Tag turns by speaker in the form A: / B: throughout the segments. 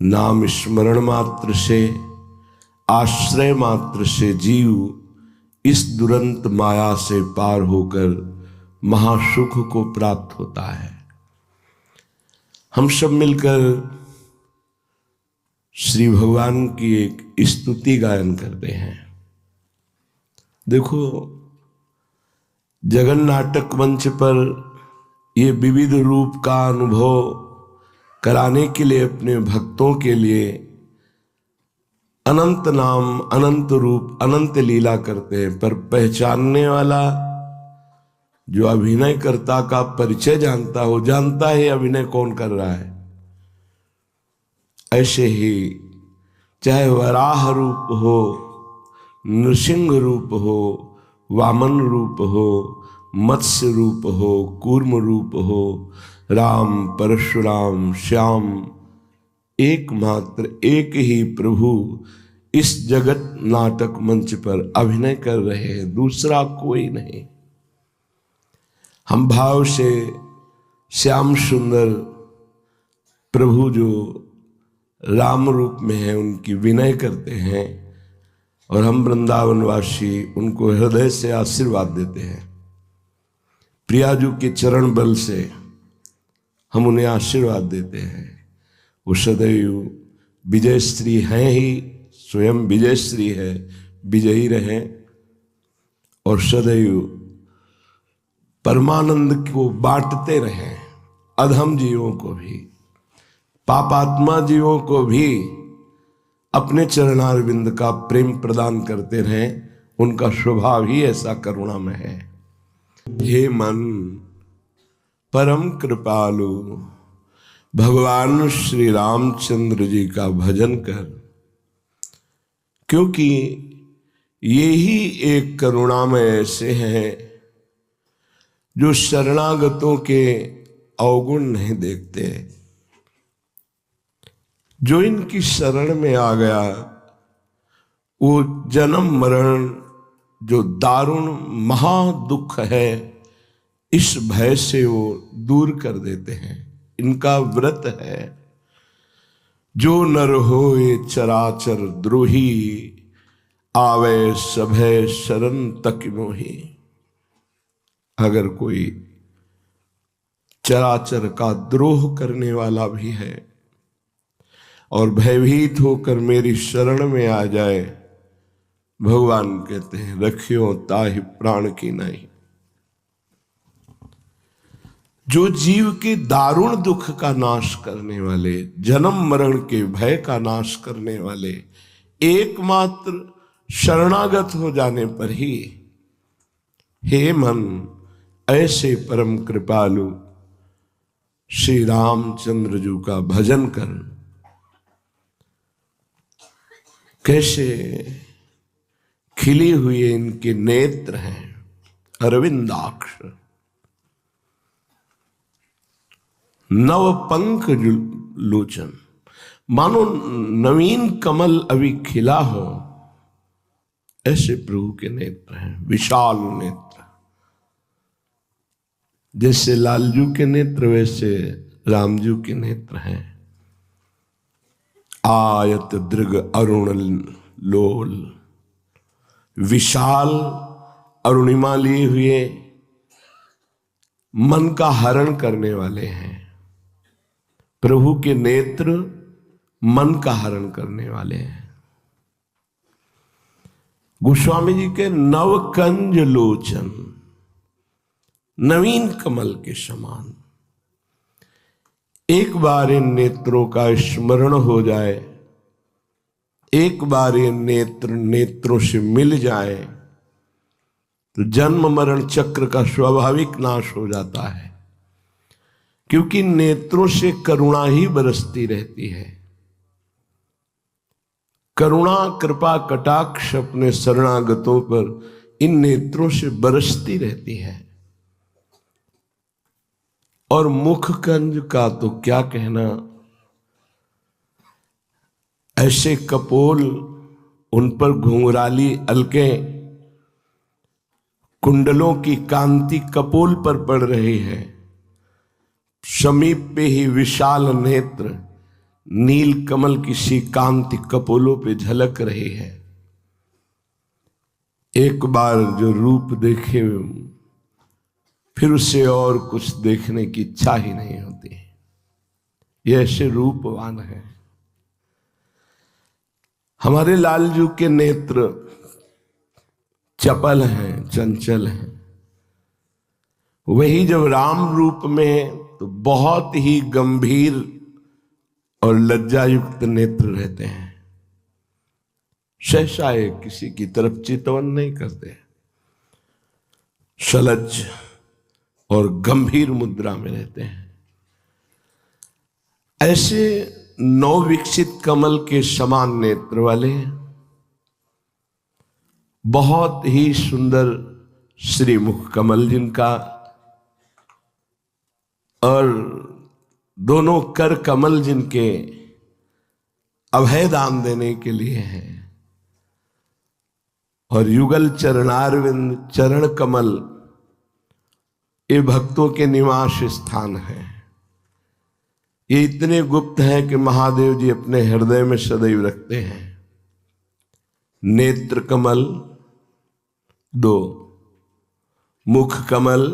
A: नाम स्मरण मात्र से, आश्रय मात्र से जीव इस दुरंत माया से पार होकर महासुख को प्राप्त होता है। हम सब मिलकर श्री भगवान की एक स्तुति गायन करते हैं। देखो, जगन नाटक मंच पर ये विविध रूप का अनुभव कराने के लिए अपने भक्तों के लिए अनंत नाम, अनंत रूप, अनंत लीला करते हैं, पर पहचानने वाला जो अभिनयकर्ता का परिचय जानता हो, जानता है अभिनय कौन कर रहा है। ऐसे ही चाहे वराह रूप हो, नृसिंह रूप हो, वामन रूप हो, मत्स्य रूप हो, कूर्म रूप हो, राम, परशुराम, श्याम, एकमात्र एक ही प्रभु इस जगत नाटक मंच पर अभिनय कर रहे हैं, दूसरा कोई नहीं। हम भाव से श्याम सुंदर प्रभु जो राम रूप में है उनकी विनय करते हैं, और हम वृंदावनवासी उनको हृदय से आशीर्वाद देते हैं। प्रियाजू के चरण बल से हम उन्हें आशीर्वाद देते हैं। वो सदैव विजय श्री हैं ही, स्वयं विजय श्री है, विजयी रहें और सदैव परमानंद को बांटते रहें। अधम जीवों को भी, पापात्मा जीवों को भी अपने चरणारविंद का प्रेम प्रदान करते रहें। उनका स्वभाव ही ऐसा करुणामय है। हे मन परम कृपालु भगवान श्री रामचंद्र जी का भजन कर, क्योंकि ये ही एक करुणामय ऐसे हैं जो शरणागतों के अवगुण नहीं देखते। जो इनकी शरण में आ गया वो जन्म मरण जो दारुण महादुख है, इस भय से वो दूर कर देते हैं। इनका व्रत है, जो नर होए चराचर द्रोही, आवे सभय शरण तक मोही। अगर कोई चराचर का द्रोह करने वाला भी है और भयभीत होकर मेरी शरण में आ जाए, भगवान कहते हैं रखियो ताहि प्राण की नहीं। जो जीव के दारुण दुख का नाश करने वाले, जन्म मरण के भय का नाश करने वाले, एकमात्र शरणागत हो जाने पर ही, हे मन ऐसे परम कृपालु श्री रामचंद्र जी का भजन कर। कैसे खिली हुई इनके नेत्र हैं, अरविंदाक्ष, नव पंख लोचन, मानो नवीन कमल अभी खिला हो, ऐसे प्रभु के नेत्र हैं, विशाल नेत्र। जैसे लालजू के नेत्र वैसे रामजू के नेत्र हैं। आयत दृग अरुण लोल, विशाल अरुणिमा लिए हुए मन का हरण करने वाले हैं। प्रभु के नेत्र मन का हरण करने वाले हैं। गोस्वामी जी के नवकंज लोचन, नवीन कमल के समान। एक बार इन नेत्रों का स्मरण हो जाए, एक बार ये नेत्रों से मिल जाए तो जन्म मरण चक्र का स्वाभाविक नाश हो जाता है, क्योंकि नेत्रों से करुणा ही बरसती रहती है। करुणा कृपा कटाक्ष अपने शरणागतों पर इन नेत्रों से बरसती रहती है। और मुखकंज का तो क्या कहना, ऐसे कपोल, उन पर घुंघराली अलकें, कुंडलों की कांति कपोल पर पड़ रही है। समीप पे ही विशाल नेत्र, नील कमल की सी कांति कपोलों पे झलक रही है। एक बार जो रूप देखे फिर उसे और कुछ देखने की इच्छा ही नहीं होती। ये ऐसे रूपवान है। हमारे लालजू के नेत्र चपल हैं, चंचल हैं। वही जब राम रूप में तो बहुत ही गंभीर और लज्जायुक्त नेत्र रहते हैं। सहसा किसी की तरफ चितवन नहीं करते, सलज्ज और गंभीर मुद्रा में रहते हैं। ऐसे नवविकसित कमल के समान नेत्र वाले बहुत ही सुंदर श्रीमुख कमल जिनका, और दोनों कर कमल जिनके अभय दान देने के लिए हैं, और युगल चरणारविंद चरण कमल ये भक्तों के निवास स्थान है। ये इतने गुप्त हैं कि महादेव जी अपने हृदय में सदैव रखते हैं। नेत्र कमल 2, मुख कमल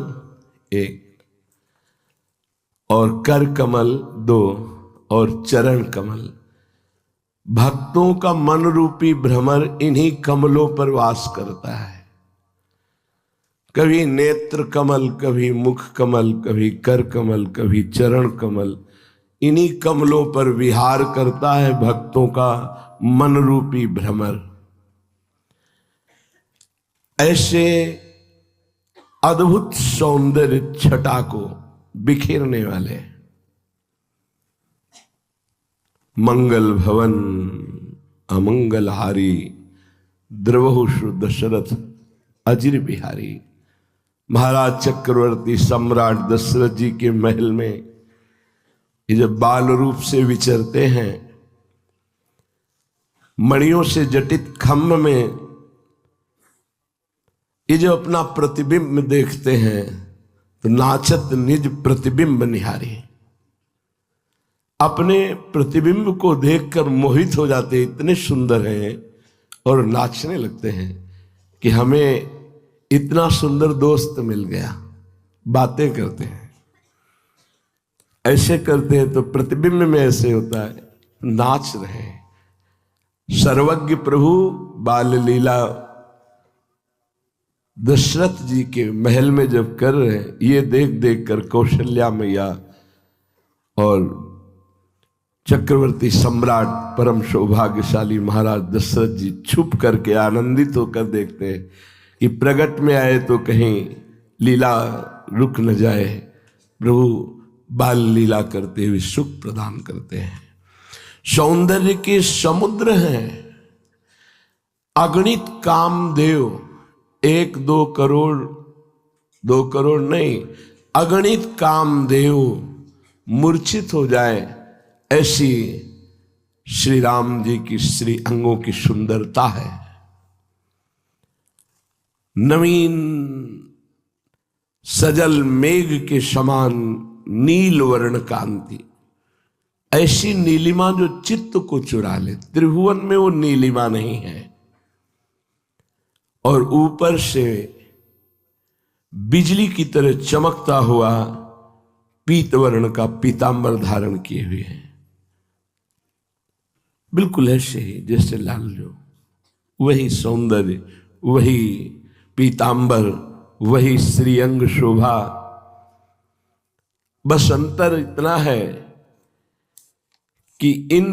A: 1, और कर कमल 2, और चरण कमल। भक्तों का मन रूपी भ्रमर इन्हीं कमलों पर वास करता है। कभी नेत्र कमल, कभी मुख कमल, कभी कर कमल, कभी चरण कमल, इन्हीं कमलों पर विहार करता है भक्तों का मन रूपी भ्रमर। ऐसे अद्भुत सौंदर्य छटा को बिखेरने वाले मंगल भवन अमंगलहारी द्रवहुषु दशरथ अजिर बिहारी। महाराज चक्रवर्ती सम्राट दशरथ जी के महल में ये जब बाल रूप से विचरते हैं, मणियों से जटित खम्भ में ये जो अपना प्रतिबिंब देखते हैं तो नाचत निज प्रतिबिंब निहारी। अपने प्रतिबिंब को देखकर मोहित हो जाते, इतने सुंदर हैं, और नाचने लगते हैं कि हमें इतना सुंदर दोस्त मिल गया। बातें करते हैं, ऐसे करते हैं तो प्रतिबिंब में ऐसे होता है, नाच रहे हैं। सर्वज्ञ प्रभु बाल लीला दशरथ जी के महल में जब कर रहे हैं, ये देख देख कर कौशल्या मैया और चक्रवर्ती सम्राट परम सौभाग्यशाली महाराज दशरथ जी छुप करके आनंदित होकर देखते हैं कि प्रगट में आए तो कहीं लीला रुक न जाए। प्रभु बाल लीला करते हुए सुख प्रदान करते हैं। सौंदर्य के समुद्र हैं अगणित कामदेव। 1-2 करोड़, 2 करोड़ नहीं, अगणित कामदेव मूर्छित हो जाए, ऐसी श्री राम जी की श्री अंगों की सुंदरता है। नवीन सजल मेघ के समान नील वर्ण कांति, ऐसी नीलिमा जो चित्त को चुरा ले। त्रिभुवन में वो नीलिमा नहीं है। और ऊपर से बिजली की तरह चमकता हुआ पीत वर्ण का पीतांबर धारण किए हुए हैं। बिल्कुल ऐसे ही जैसे लालजू, वही सौंदर्य, वही पीतांबर, वही श्रीअंग शोभा। बस अंतर इतना है कि इन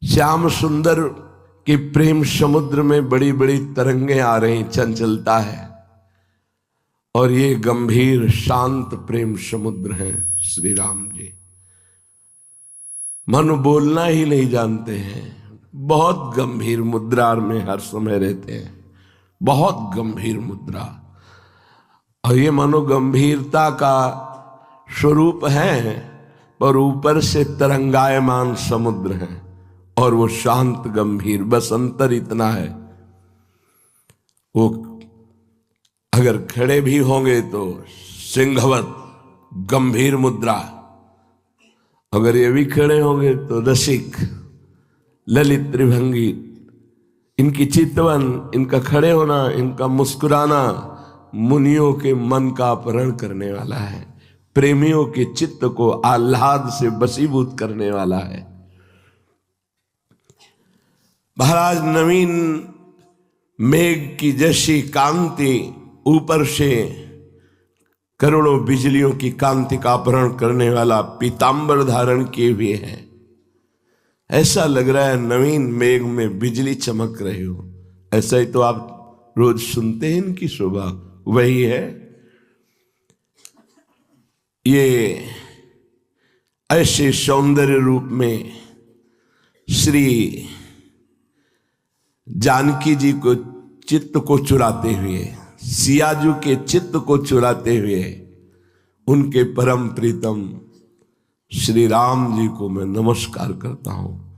A: श्याम सुंदर के प्रेम समुद्र में बड़ी बड़ी तरंगें आ रही, चंचलता है, और ये गंभीर शांत प्रेम समुद्र हैं श्री राम जी। मन बोलना ही नहीं जानते हैं, बहुत गंभीर मुद्रा में हर समय रहते हैं, बहुत गंभीर मुद्रा। और ये मनोगंभीरता का स्वरूप है, पर ऊपर से तरंगायमान समुद्र है और वो शांत गंभीर। बस अंतर इतना है, वो अगर खड़े भी होंगे तो सिंहवत गंभीर मुद्रा, अगर ये भी खड़े होंगे तो रसिक, ललित, त्रिभंगी, इनकी चितवन, इनका खड़े होना, इनका मुस्कुराना मुनियों के मन का अपहरण करने वाला है, प्रेमियों के चित्त को आह्लाद से बसीभूत करने वाला है। महाराज नवीन मेघ की जैसी कांति ऊपर से करोड़ों बिजलियों की कांति का अपहरण करने वाला पीतांबर धारण किए हुए हैं। ऐसा लग रहा है नवीन मेघ में बिजली चमक रही हो। ऐसा ही तो आप रोज सुनते हैं इनकी शोभा, वही है। ये ऐसे सौंदर्य रूप में श्री जानकी जी को चित्त को चुराते हुए, सियाजू के चित्त को चुराते हुए उनके परम प्रीतम श्री राम जी को मैं नमस्कार करता हूं।